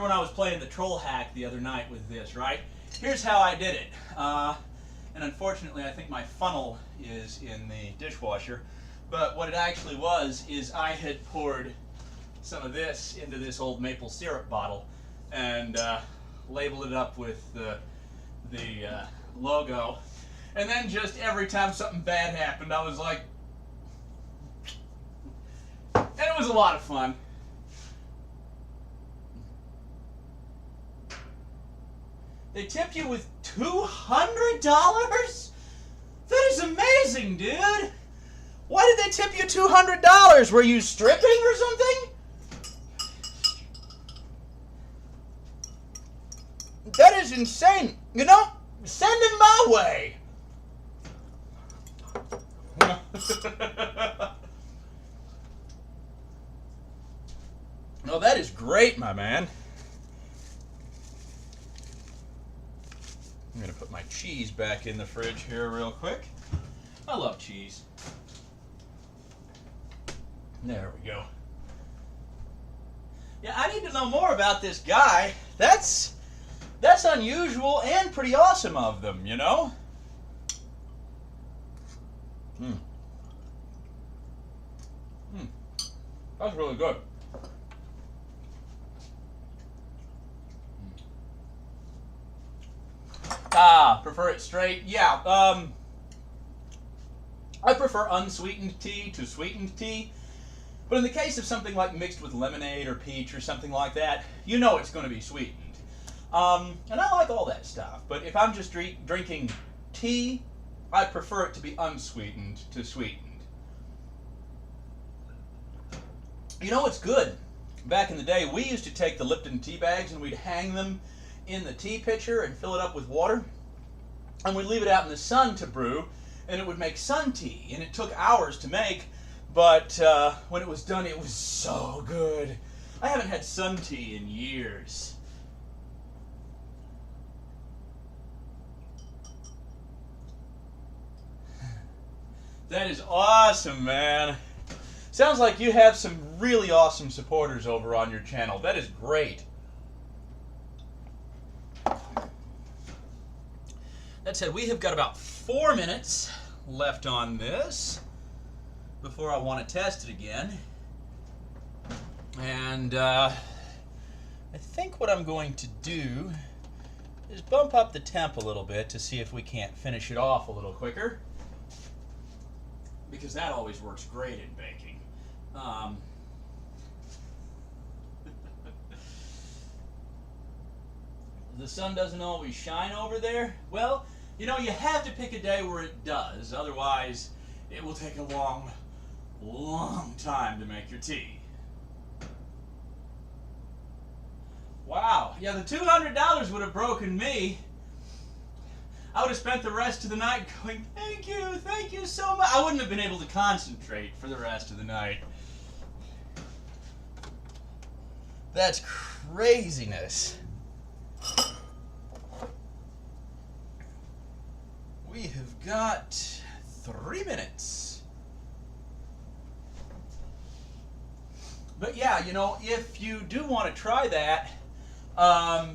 when I was playing the troll hack the other night with this, right? Here's how I did it. And unfortunately, I think my funnel is in the dishwasher. But what it actually was is I had poured some of this into this old maple syrup bottle and labeled it up with the logo. And then just every time something bad happened, I was like... And it was a lot of fun. They tip you with $200? That is amazing, dude! Why did they tip you $200? Were you stripping or something? That is insane. You know, send him my way. No, that is great, my man. I'm going to put my cheese back in the fridge here real quick. I love cheese. There we go. Yeah, I need to know more about this guy. That's unusual and pretty awesome of them, you know? That's really good. Prefer it straight? Yeah, I prefer unsweetened tea to sweetened tea. But in the case of something like mixed with lemonade or peach or something like that, you know it's going to be sweetened. And I like all that stuff. But if I'm just drinking tea, I prefer it to be unsweetened to sweetened. You know what's good? Back in the day, we used to take the Lipton tea bags and we'd hang them in the tea pitcher and fill it up with water. And we'd leave it out in the sun to brew, and it would make sun tea. And it took hours to make, but when it was done, it was so good. I haven't had sun tea in years. That is awesome, man. Sounds like you have some really awesome supporters over on your channel. That is great. That said, we have got about 4 minutes left on this before I want to test it again. And I think what I'm going to do is bump up the temp a little bit to see if we can't finish it off a little quicker. Because that always works great in baking. the sun doesn't always shine over there. Well, you know, you have to pick a day where it does. Otherwise, it will take a long, long time to make your tea. Wow. Yeah, the $200 would have broken me. I would have spent the rest of the night going, thank you so much. I wouldn't have been able to concentrate for the rest of the night. That's craziness. We have got 3 minutes. But yeah, you know, if you do want to try that,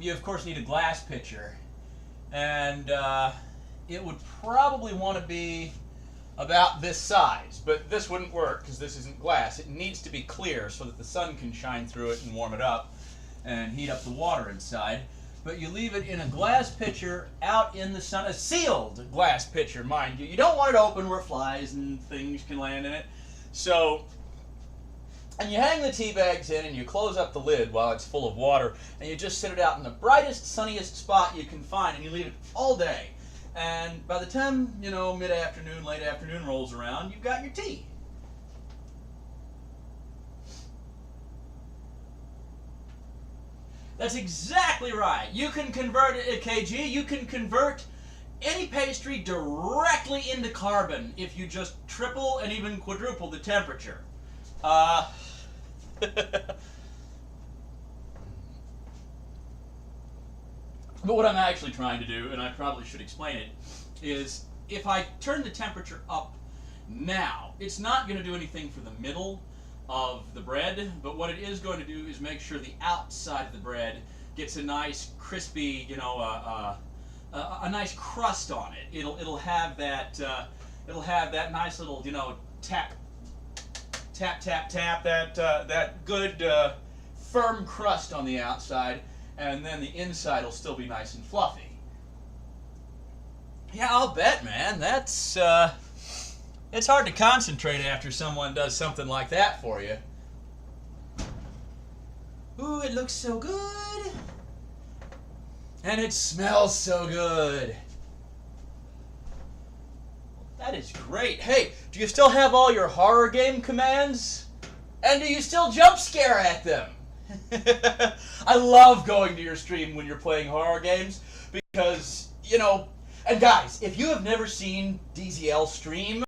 you of course need a glass pitcher. And it would probably want to be about this size, but this wouldn't work because this isn't glass. It needs to be clear so that the sun can shine through it and warm it up and heat up the water inside. But you leave it in a glass pitcher out in the sun, a sealed glass pitcher, mind you. You don't want it open where flies and things can land in it. So, and you hang the tea bags in and you close up the lid while it's full of water and you just sit it out in the brightest, sunniest spot you can find and you leave it all day. And by the time, you know, mid-afternoon, late afternoon rolls around, you've got your tea. That's exactly right. You can convert it, KG, you can convert any pastry directly into carbon if you just triple and even quadruple the temperature. But what I'm actually trying to do, and I probably should explain it, is if I turn the temperature up now, it's not going to do anything for the middle of the bread, but what it is going to do is make sure the outside of the bread gets a nice crispy, you know, a nice crust on it. It'll have that nice little, you know, tap, that good firm crust on the outside, and then the inside will still be nice and fluffy. Yeah, I'll bet, man. That's it's hard to concentrate after someone does something like that for you. Ooh, it looks so good. And it smells so good. That is great. Hey, do you still have all your horror game commands? And do you still jump scare at them? I love going to your stream when you're playing horror games because, you know, and guys, if you have never seen DZL stream,